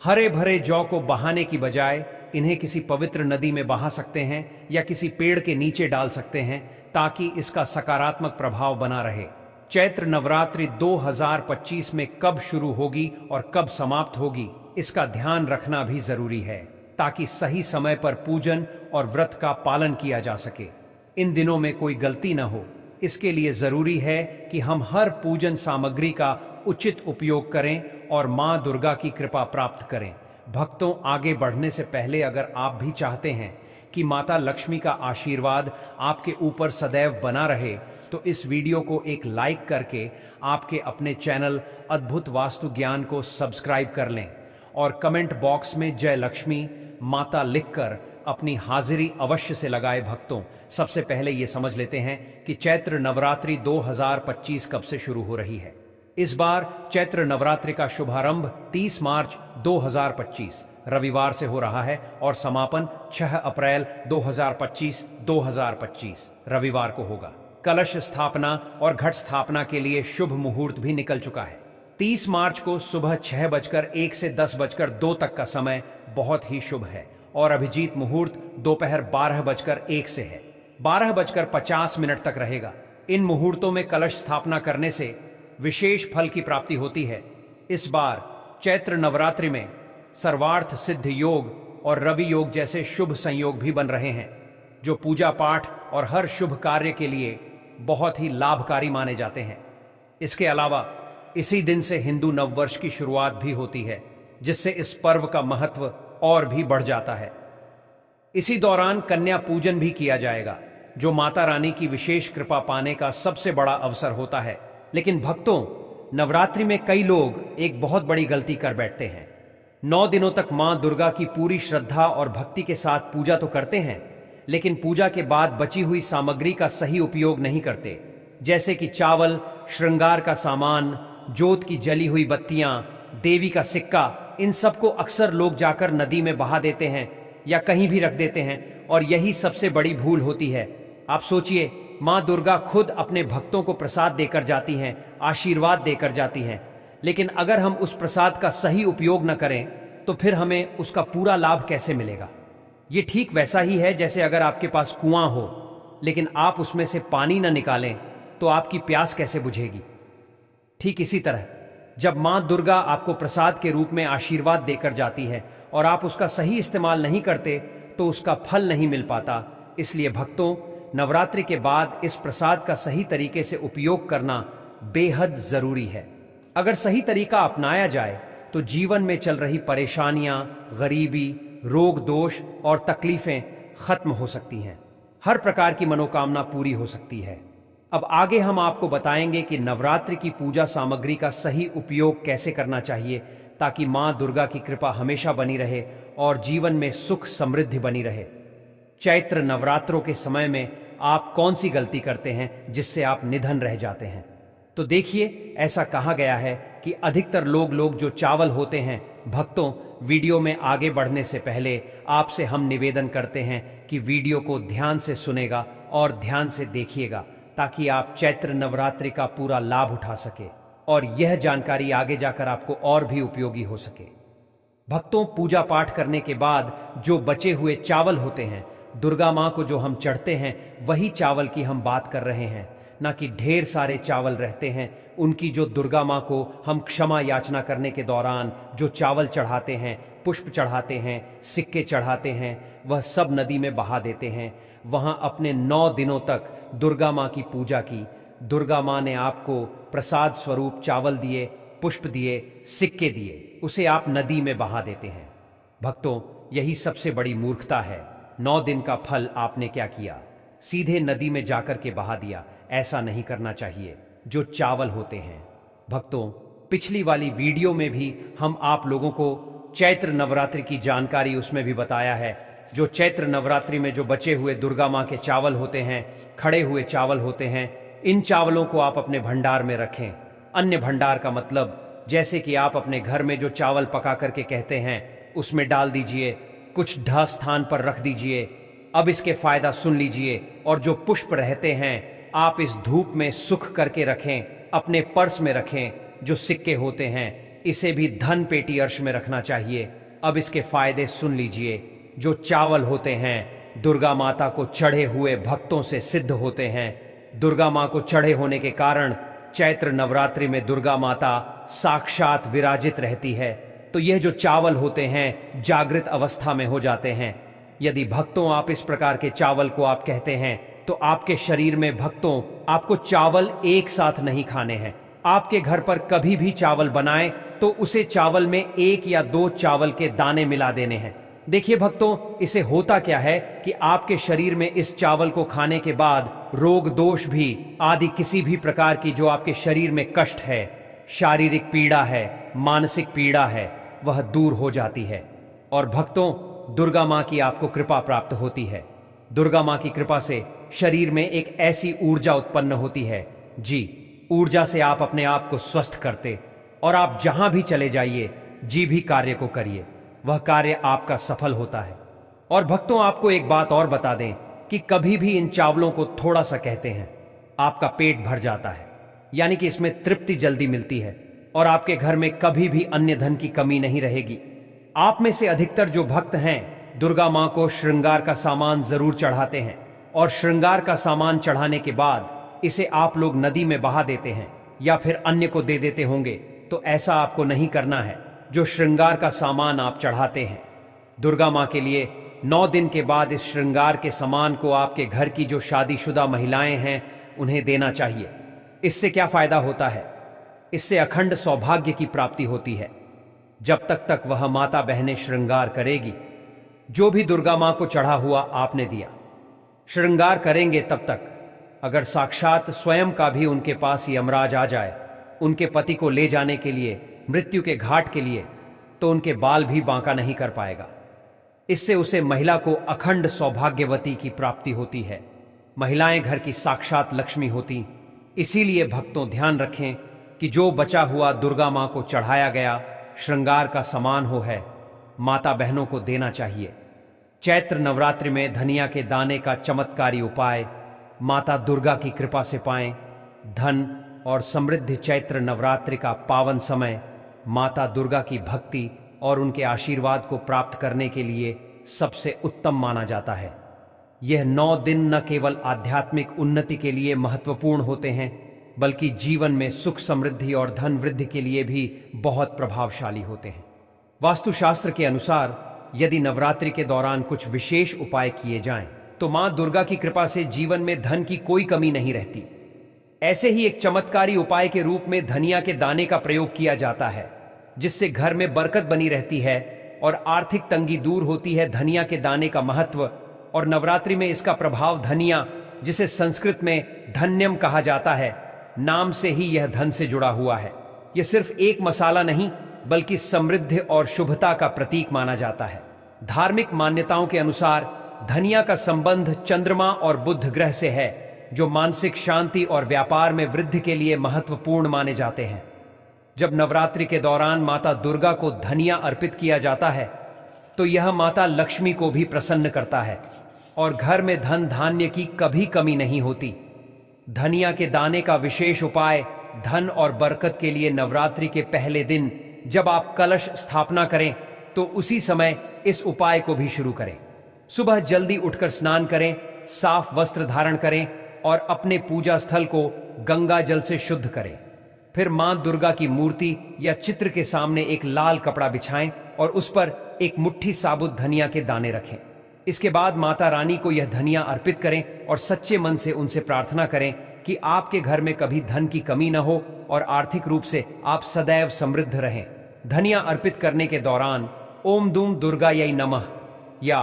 हरे भरे जौ को बहाने की बजाय इन्हें किसी पवित्र नदी में बहा सकते हैं या किसी पेड़ के नीचे डाल सकते हैं, ताकि इसका सकारात्मक प्रभाव बना रहे। चैत्र नवरात्रि 2025 में कब शुरू होगी और कब समाप्त होगी, इसका ध्यान रखना भी जरूरी है, ताकि सही समय पर पूजन और व्रत का पालन किया जा सके। इन दिनों में कोई गलती न हो, इसके लिए जरूरी है कि हम हर पूजन सामग्री का उचित उपयोग करें और मां दुर्गा की कृपा प्राप्त करें। भक्तों, आगे बढ़ने से पहले अगर आप भी चाहते हैं कि माता लक्ष्मी का आशीर्वाद आपके ऊपर सदैव बना रहे, तो इस वीडियो को एक लाइक करके आपके अपने चैनल अद्भुत वास्तु ज्ञान को सब्सक्राइब कर लें और कमेंट बॉक्स में जय लक्ष्मी माता लिखकर अपनी हाजिरी अवश्य से लगाए। भक्तों, सबसे पहले ये समझ लेते हैं कि चैत्र नवरात्रि 2025 कब से शुरू हो रही है। इस बार चैत्र नवरात्रि का शुभारंभ 30 मार्च 2025 रविवार से हो रहा है और समापन 6 अप्रैल 2025 रविवार को होगा। कलश स्थापना और घट स्थापना के लिए शुभ मुहूर्त भी निकल चुका है। 30 मार्च को सुबह 6:01 से 10:02 तक का समय बहुत ही शुभ है और अभिजीत मुहूर्त दोपहर 12:01 से है, 12:50 तक रहेगा। इन मुहूर्तों में कलश स्थापना करने से विशेष फल की प्राप्ति होती है। इस बार चैत्र नवरात्रि में सर्वार्थ सिद्ध योग और रवि योग जैसे शुभ संयोग भी बन रहे हैं, जो पूजा पाठ और हर शुभ कार्य के लिए बहुत ही लाभकारी माने जाते हैं। इसके अलावा इसी दिन से हिंदू नववर्ष की शुरुआत भी होती है, जिससे इस पर्व का महत्व और भी बढ़ जाता है। इसी दौरान कन्या पूजन भी किया जाएगा। जो माता रानी की विशेष कृपा पाने का सबसे बड़ा अवसर होता है। लेकिन भक्तों, नवरात्रि में कई लोग एक बहुत बड़ी गलती कर बैठते हैं। 9 दिनों तक मां दुर्गा की पूरी श्रद्धा और भक्ति के साथ पूजा तो करते हैं, लेकिन पूजा के बाद बची हुई सामग्री का सही उपयोग नहीं करते, जैसे कि चावल, श्रृंगार का सामान, जोत की जली हुई बत्तियां, देवी का सिक्का। इन सबको अक्सर लोग जाकर नदी में बहा देते हैं या कहीं भी रख देते हैं, और यही सबसे बड़ी भूल होती है। आप सोचिए, मां दुर्गा खुद अपने भक्तों को प्रसाद देकर जाती हैं, आशीर्वाद देकर जाती हैं, लेकिन अगर हम उस प्रसाद का सही उपयोग न करें तो फिर हमें उसका पूरा लाभ कैसे मिलेगा। ये ठीक वैसा ही है जैसे अगर आपके पास कुआं हो, लेकिन आप उसमें से पानी न निकालें तो आपकी प्यास कैसे बुझेगी। ठीक इसी तरह जब मां दुर्गा आपको प्रसाद के रूप में आशीर्वाद देकर जाती है और आप उसका सही इस्तेमाल नहीं करते तो उसका फल नहीं मिल पाता। इसलिए भक्तों, नवरात्रि के बाद इस प्रसाद का सही तरीके से उपयोग करना बेहद जरूरी है। अगर सही तरीका अपनाया जाए तो जीवन में चल रही परेशानियां, गरीबी, रोग दोष और तकलीफें खत्म हो सकती हैं। हर प्रकार की मनोकामना पूरी हो सकती है। अब आगे हम आपको बताएंगे कि नवरात्रि की पूजा सामग्री का सही उपयोग कैसे करना चाहिए, ताकि मां दुर्गा की कृपा हमेशा बनी रहे और जीवन में सुख समृद्धि बनी रहे। चैत्र नवरात्रों के समय में आप कौन सी गलती करते हैं जिससे आप निधन रह जाते हैं? तो देखिए, ऐसा कहा गया है कि अधिकतर लोग जो चावल होते हैं। भक्तों, वीडियो में आगे बढ़ने से पहले आपसे हम निवेदन करते हैं कि वीडियो को ध्यान से सुनेगा और ध्यान से देखिएगा, ताकि आप चैत्र नवरात्रि का पूरा लाभ उठा सके और यह जानकारी आगे जाकर आपको और भी उपयोगी हो सके। भक्तों, पूजा पाठ करने के बाद जो बचे हुए चावल होते हैं, दुर्गा मां को जो हम चढ़ते हैं, वही चावल की हम बात कर रहे हैं, ना कि ढेर सारे चावल रहते हैं उनकी जो दुर्गा मां को हम क्षमा याचना करने के दौरान जो चावल चढ़ाते हैं, पुष्प चढ़ाते हैं, सिक्के चढ़ाते हैं, वह सब नदी में बहा देते हैं। वहां अपने 9 दिनों तक दुर्गा मां की पूजा की। दुर्गा मां ने आपको प्रसाद स्वरूप चावल दिए, पुष्प दिए, सिक्के दिए, उसे आप नदी में बहा देते हैं। भक्तों, यही सबसे बड़ी मूर्खता है। 9 दिन का फल आपने क्या किया? सीधे नदी में जाकर के बहा दिया। ऐसा नहीं करना चाहिए। जो चावल होते हैं, भक्तों, पिछली वाली वीडियो में भी हम आप लोगों को चैत्र नवरात्रि की जानकारी उसमें भी बताया है। जो चैत्र नवरात्रि में जो बचे हुए दुर्गा मां के चावल होते हैं, खड़े हुए चावल होते हैं, इन चावलों को आप अपने भंडार में रखें। अन्य भंडार का मतलब जैसे कि आप अपने घर में जो चावल पका करके कहते हैं, उसमें डाल दीजिए, कुछ ढ स्थान पर रख दीजिए। अब इसके फायदा सुन लीजिए। और जो पुष्प रहते हैं, आप इस धूप में सुख करके रखें, अपने पर्स में रखें। जो सिक्के होते हैं, इसे भी धन पेटी अर्श में रखना चाहिए। अब इसके फायदे सुन लीजिए। जो चावल होते हैं, दुर्गा माता को चढ़े हुए भक्तों से सिद्ध होते हैं। दुर्गा मां को चढ़े होने के कारण चैत्र नवरात्रि में दुर्गा माता साक्षात विराजित रहती है। तो यह जो चावल होते हैं, जागृत अवस्था में हो जाते हैं। यदि भक्तों आप इस प्रकार के चावल को आप कहते हैं, तो आपके शरीर में भक्तों आपको चावल एक साथ नहीं खाने हैं। आपके घर पर कभी भी चावल बनाएं तो उसे चावल में 1 या 2 चावल के दाने मिला देने हैं। देखिए भक्तों, इसे होता क्या है कि आपके शरीर में इस चावल को खाने के बाद रोग दोष भी आदि किसी भी प्रकार की जो आपके शरीर में कष्ट है, शारीरिक पीड़ा है, मानसिक पीड़ा है, वह दूर हो जाती है। और भक्तों, दुर्गा मां की आपको कृपा प्राप्त होती है। दुर्गा मां की कृपा से शरीर में एक ऐसी ऊर्जा उत्पन्न होती है, जी, ऊर्जा से आप अपने आप को स्वस्थ करते और आप जहां भी चले जाइए, जी भी कार्य को करिए, वह कार्य आपका सफल होता है। और भक्तों, आपको एक बात और बता दें कि कभी भी इन चावलों को थोड़ा सा कहते हैं, आपका पेट भर जाता है, यानी कि इसमें तृप्ति जल्दी मिलती है और आपके घर में कभी भी अन्य धन की कमी नहीं रहेगी। आप में से अधिकतर जो भक्त हैं, दुर्गा मां को श्रृंगार का सामान जरूर चढ़ाते हैं और श्रृंगार का सामान चढ़ाने के बाद इसे आप लोग नदी में बहा देते हैं या फिर अन्य को दे देते होंगे। तो ऐसा आपको नहीं करना है। जो श्रृंगार का सामान आप चढ़ाते हैं दुर्गा मां के लिए, 9 दिन के बाद इस श्रृंगार के सामान को आपके घर की जो शादीशुदा महिलाएं हैं उन्हें देना चाहिए। इससे क्या फायदा होता है? इससे अखंड सौभाग्य की प्राप्ति होती है। जब तक वह माता बहनें श्रृंगार करेगी, जो भी दुर्गा मां को चढ़ा हुआ आपने दिया, श्रृंगार करेंगे तब तक। अगर साक्षात स्वयं का भी उनके पास यमराज आ जाए उनके पति को ले जाने के लिए, मृत्यु के घाट के लिए, तो उनके बाल भी बांका नहीं कर पाएगा। इससे उसे महिला को अखंड सौभाग्यवती की प्राप्ति होती है। महिलाएं घर की साक्षात लक्ष्मी होती। इसीलिए भक्तों ध्यान रखें कि जो बचा हुआ दुर्गा मां को चढ़ाया गया श्रृंगार का सामान है, माता बहनों को देना चाहिए। चैत्र नवरात्रि में धनिया के दाने का चमत्कारी उपाय माता दुर्गा की कृपा से पाएं। धन और समृद्धि। चैत्र नवरात्रि का पावन समय माता दुर्गा की भक्ति और उनके आशीर्वाद को प्राप्त करने के लिए सबसे उत्तम माना जाता है। यह 9 दिन न केवल आध्यात्मिक उन्नति के लिए महत्वपूर्ण होते हैं, बल्कि जीवन में सुख समृद्धि और धन वृद्धि के लिए भी बहुत प्रभावशाली होते हैं। वास्तुशास्त्र के अनुसार यदि नवरात्रि के दौरान कुछ विशेष उपाय किए जाएं, तो मां दुर्गा की कृपा से जीवन में धन की कोई कमी नहीं रहती। ऐसे ही एक चमत्कारी उपाय के रूप में धनिया के दाने का प्रयोग किया जाता है, जिससे घर में बरकत बनी रहती है और आर्थिक तंगी दूर होती है। धनिया के दाने का महत्व और नवरात्रि में इसका प्रभाव। धनिया, जिसे संस्कृत में धन्यम कहा जाता है, नाम से ही यह धन से जुड़ा हुआ है। यह सिर्फ एक मसाला नहीं, बल्कि समृद्धि और शुभता का प्रतीक माना जाता है। धार्मिक मान्यताओं के अनुसार धनिया का संबंध चंद्रमा और बुध ग्रह से है, जो मानसिक शांति और व्यापार में वृद्धि के लिए महत्वपूर्ण माने जाते हैं। जब नवरात्रि के दौरान माता दुर्गा को धनिया अर्पित किया जाता है, तो यह माता लक्ष्मी को भी प्रसन्न करता है और घर में धन धान्य की कभी कमी नहीं होती। धनिया के दाने का विशेष उपाय धन और बरकत के लिए। नवरात्रि के पहले दिन जब आप कलश स्थापना करें, तो उसी समय इस उपाय को भी शुरू करें। सुबह जल्दी उठकर स्नान करें, साफ वस्त्र धारण करें और अपने पूजा स्थल को गंगा जल से शुद्ध करें। फिर मां दुर्गा की मूर्ति या चित्र के सामने एक लाल कपड़ा बिछाएं और उस पर एक मुट्ठी साबुत धनिया के दाने रखें। इसके बाद माता रानी को यह धनिया अर्पित करें और सच्चे मन से उनसे प्रार्थना करें कि आपके घर में कभी धन की कमी न हो और आर्थिक रूप से आप सदैव समृद्ध रहें। धनिया अर्पित करने के दौरान ओम दूम दुर्गायै नमः या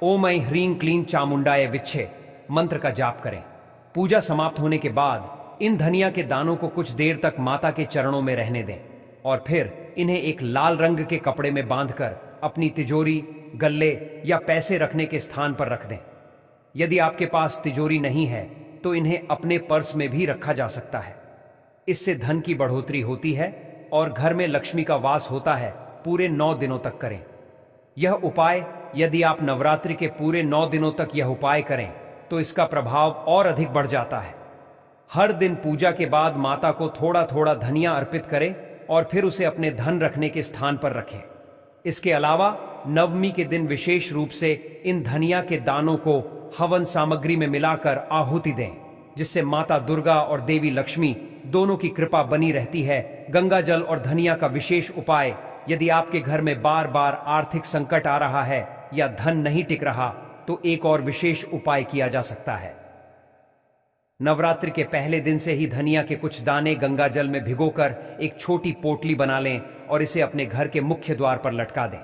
ओम ऐं ह्रीं क्लीं चामुंडाय विच्छे मंत्र का जाप करें। पूजा समाप्त होने के बाद इन धनिया के दानों को कुछ देर तक माता के चरणों में रहने दें और फिर इन्हें एक लाल रंग के कपड़े में बांधकर अपनी तिजोरी, गल्ले या पैसे रखने के स्थान पर रख दें। यदि आपके पास तिजोरी नहीं है, तो इन्हें अपने पर्स में भी रखा जा सकता है। इससे धन की बढ़ोतरी होती है और घर में लक्ष्मी का वास होता है। पूरे 9 दिनों तक करें यह उपाय। यदि आप नवरात्रि के पूरे 9 दिनों तक यह उपाय करें, तो इसका प्रभाव और अधिक बढ़ जाता है। हर दिन पूजा के बाद माता को थोड़ा थोड़ा धनिया अर्पित करें और फिर उसे अपने धन रखने के स्थान पर रखें। इसके अलावा नवमी के दिन विशेष रूप से इन धनिया के दानों को हवन सामग्री में मिलाकर आहुति दें, जिससे माता दुर्गा और देवी लक्ष्मी दोनों की कृपा बनी रहती है। गंगा जल और धनिया का विशेष उपाय। यदि आपके घर में बार बार आर्थिक संकट आ रहा है या धन नहीं टिक रहा, तो एक और विशेष उपाय किया जा सकता है। नवरात्रि के पहले दिन से ही धनिया के कुछ दाने गंगा जल में भिगोकर एक छोटी पोटली बना लें और इसे अपने घर के मुख्य द्वार पर लटका दें।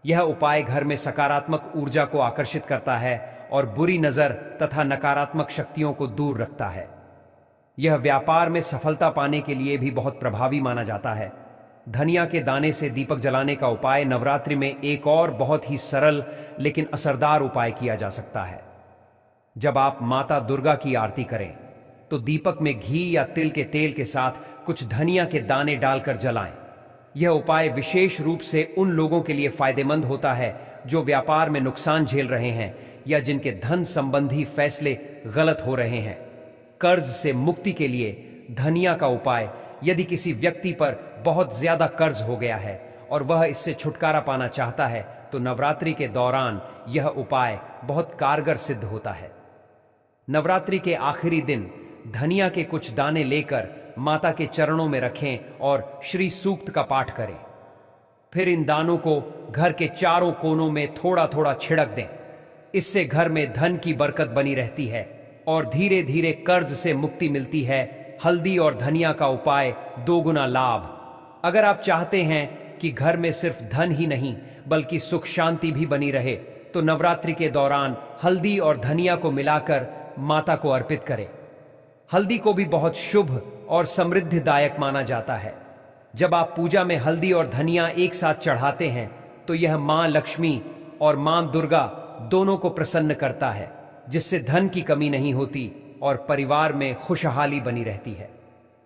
यह उपाय घर में सकारात्मक ऊर्जा को आकर्षित करता है और बुरी नजर तथा नकारात्मक शक्तियों को दूर रखता है। यह व्यापार में सफलता पाने के लिए भी बहुत प्रभावी माना जाता है। धनिया के दाने से दीपक जलाने का उपाय। नवरात्रि में एक और बहुत ही सरल लेकिन असरदार उपाय किया जा सकता है। जब आप माता दुर्गा की आरती करें, तो दीपक में घी या तिल के तेल के साथ कुछ धनिया के दाने डालकर जलाएं। यह उपाय विशेष रूप से उन लोगों के लिए फायदेमंद होता है जो व्यापार में नुकसान झेल रहे हैं या जिनके धन संबंधी फैसले गलत हो रहे हैं। कर्ज से मुक्ति के लिए धनिया का उपाय। यदि किसी व्यक्ति पर बहुत ज्यादा कर्ज हो गया है और वह इससे छुटकारा पाना चाहता है, तो नवरात्रि के दौरान यह उपाय बहुत कारगर सिद्ध होता है। नवरात्रि के आखिरी दिन धनिया के कुछ दाने लेकर माता के चरणों में रखें और श्री सूक्त का पाठ करें। फिर इन दानों को घर के चारों कोनों में थोड़ा थोड़ा छिड़क दें। इससे घर में धन की बरकत बनी रहती है और धीरे धीरे कर्ज से मुक्ति मिलती है। हल्दी और धनिया का उपाय, 2 गुना लाभ। अगर आप चाहते हैं कि घर में सिर्फ धन ही नहीं बल्कि सुख शांति भी बनी रहे, तो नवरात्रि के दौरान हल्दी और धनिया को मिलाकर माता को अर्पित करें। हल्दी को भी बहुत शुभ और समृद्धिदायक माना जाता है। जब आप पूजा में हल्दी और धनिया एक साथ चढ़ाते हैं तो यह मां लक्ष्मी और मां दुर्गा दोनों को प्रसन्न करता है, जिससे धन की कमी नहीं होती और परिवार में खुशहाली बनी रहती है।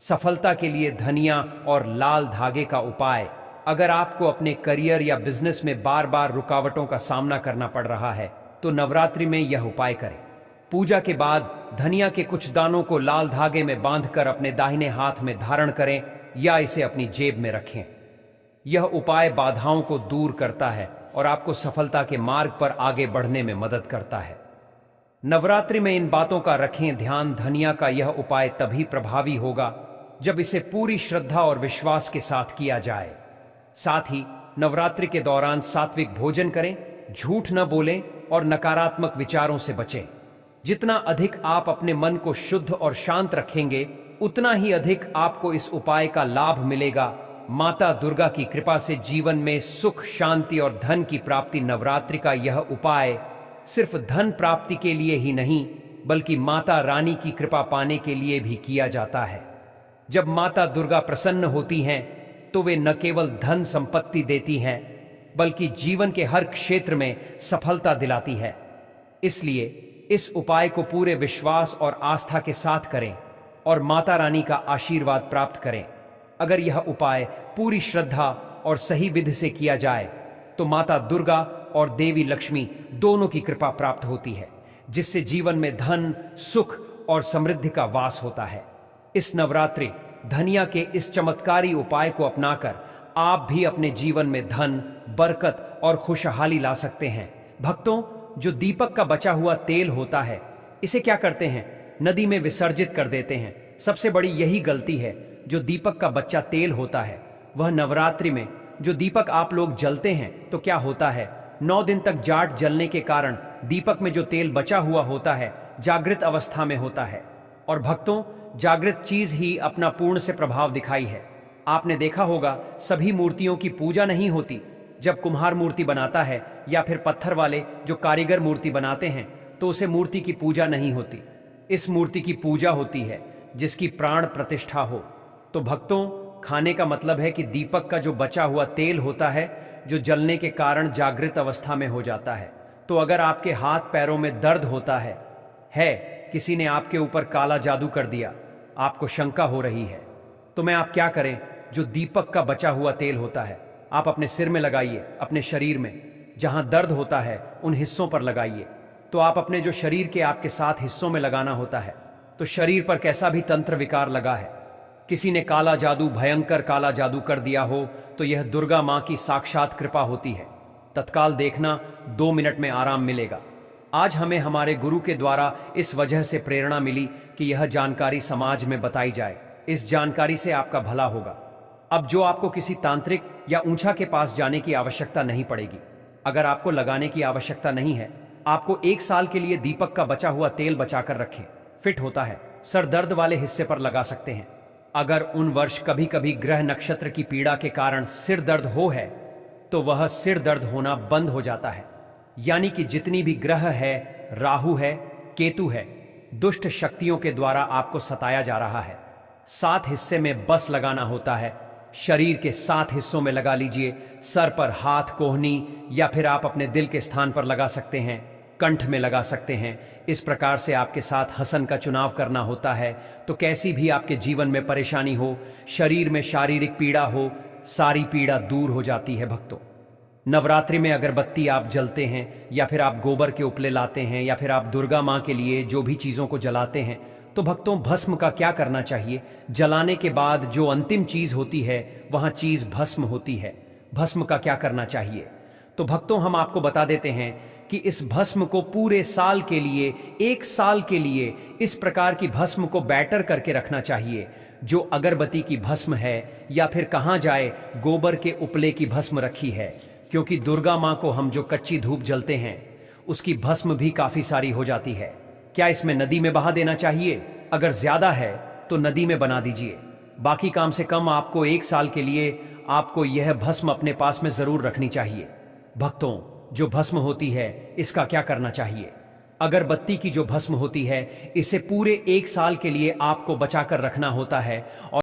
सफलता के लिए धनिया और लाल धागे का उपाय। अगर आपको अपने करियर या बिजनेस में बार बार रुकावटों का सामना करना पड़ रहा है तो नवरात्रि में यह उपाय करें। पूजा के बाद धनिया के कुछ दानों को लाल धागे में बांधकर अपने दाहिने हाथ में धारण करें या इसे अपनी जेब में रखें। यह उपाय बाधाओं को दूर करता है और आपको सफलता के मार्ग पर आगे बढ़ने में मदद करता है। नवरात्रि में इन बातों का रखें ध्यान। धनिया का यह उपाय तभी प्रभावी होगा जब इसे पूरी श्रद्धा और विश्वास के साथ किया जाए। साथ ही नवरात्रि के दौरान सात्विक भोजन करें, झूठ न बोलें और नकारात्मक विचारों से बचें। जितना अधिक आप अपने मन को शुद्ध और शांत रखेंगे, उतना ही अधिक आपको इस उपाय का लाभ मिलेगा। माता दुर्गा की कृपा से जीवन में सुख, शांति और धन की प्राप्ति। नवरात्रि का यह उपाय सिर्फ धन प्राप्ति के लिए ही नहीं, बल्कि माता रानी की कृपा पाने के लिए भी किया जाता है। जब माता दुर्गा प्रसन्न होती हैं, तो वे न केवल धन संपत्ति देती हैं, बल्कि जीवन के हर क्षेत्र में सफलता दिलाती है। इसलिए इस उपाय को पूरे विश्वास और आस्था के साथ करें और माता रानी का आशीर्वाद प्राप्त करें। अगर यह उपाय पूरी श्रद्धा और सही विधि से किया जाए तो माता दुर्गा और देवी लक्ष्मी दोनों की कृपा प्राप्त होती है, जिससे जीवन में धन, सुख और समृद्धि का वास होता है। इस नवरात्रि धनिया के इस चमत्कारी उपाय को अपनाकर आप भी अपने जीवन में धन, बरकत और खुशहाली ला सकते हैं। भक्तों, जो दीपक का बचा हुआ तेल होता है, इसे क्या करते हैं? नदी में विसर्जित कर देते हैं। सबसे बड़ी यही गलती है। जो दीपक का बच्चा तेल होता है, वह नवरात्रि में जो दीपक आप लोग जलते हैं, तो क्या होता है, 9 दिन तक जाट जलने के कारण दीपक में जो तेल बचा हुआ होता है जागृत अवस्था में होता है। और भक्तों, जागृत चीज ही अपना पूर्ण से प्रभाव दिखाई है। आपने देखा होगा, सभी मूर्तियों की पूजा नहीं होती। जब कुम्हार मूर्ति बनाता है या फिर पत्थर वाले जो कारीगर मूर्ति बनाते हैं, तो उसे मूर्ति की पूजा नहीं होती। इस मूर्ति की पूजा होती है जिसकी प्राण प्रतिष्ठा हो। तो भक्तों, खाने का मतलब है कि दीपक का जो बचा हुआ तेल होता है, जो जलने के कारण जागृत अवस्था में हो जाता है। तो अगर आपके हाथ पैरों में दर्द होता है, किसी ने आपके ऊपर काला जादू कर दिया, आपको शंका हो रही है, तो मैं आप क्या करें? जो दीपक का बचा हुआ तेल होता है, आप अपने सिर में लगाइए, अपने शरीर में जहां दर्द होता है उन हिस्सों पर लगाइए। तो आप अपने जो शरीर के आपके 7 हिस्सों में लगाना होता है। तो शरीर पर कैसा भी तंत्र विकार लगा है, किसी ने काला जादू, भयंकर काला जादू कर दिया हो, तो यह दुर्गा मां की साक्षात कृपा होती है। तत्काल देखना, 2 मिनट में आराम मिलेगा। आज हमें हमारे गुरु के द्वारा इस वजह से प्रेरणा मिली कि यह जानकारी समाज में बताई जाए। इस जानकारी से आपका भला होगा। अब जो आपको किसी तांत्रिक या ऊंचा के पास जाने की आवश्यकता नहीं पड़ेगी। अगर आपको लगाने की आवश्यकता नहीं है, आपको 1 साल के लिए दीपक का बचा हुआ तेल बचाकर रखें। फिट होता है, सर दर्द वाले हिस्से पर लगा सकते हैं। अगर उन वर्ष कभी कभी ग्रह नक्षत्र की पीड़ा के कारण सिर दर्द हो तो वह सिर दर्द होना बंद हो जाता है। यानी कि जितनी भी ग्रह है, राहु है, केतु है, दुष्ट शक्तियों के द्वारा आपको सताया जा रहा है। 7 हिस्से में बस लगाना होता है। शरीर के 7 हिस्सों में लगा लीजिए। सर पर, हाथ, कोहनी या फिर आप अपने दिल के स्थान पर लगा सकते हैं, कंठ में लगा सकते हैं। इस प्रकार से आपके साथ हसन का चुनाव करना होता है। तो कैसी भी आपके जीवन में परेशानी हो, शरीर में शारीरिक पीड़ा हो, सारी पीड़ा दूर हो जाती है। भक्तों, नवरात्रि में अगरबत्ती आप जलते हैं या फिर आप गोबर के उपले लाते हैं या फिर आप दुर्गा मां के लिए जो भी चीजों को जलाते हैं, तो भक्तों, भस्म का क्या करना चाहिए? जलाने के बाद जो अंतिम चीज होती है, वहां चीज भस्म होती है। भस्म का क्या करना चाहिए? तो भक्तों, हम आपको बता देते हैं कि इस भस्म को पूरे साल के लिए, 1 साल के लिए इस प्रकार की भस्म को बैटर करके रखना चाहिए। जो अगरबत्ती की भस्म है या फिर कहां जाए, गोबर के उपले की भस्म रखी है, क्योंकि दुर्गा मां को हम जो कच्ची धूप जलते हैं उसकी भस्म भी काफी सारी हो जाती है। क्या इसमें नदी में बहा देना चाहिए? अगर ज्यादा है तो नदी में बना दीजिए। बाकी काम से कम आपको 1 साल के लिए आपको यह भस्म अपने पास में जरूर रखनी चाहिए। भक्तों, जो भस्म होती है इसका क्या करना चाहिए। अगरबत्ती की जो भस्म होती है इसे पूरे 1 साल के लिए आपको बचाकर रखना होता है और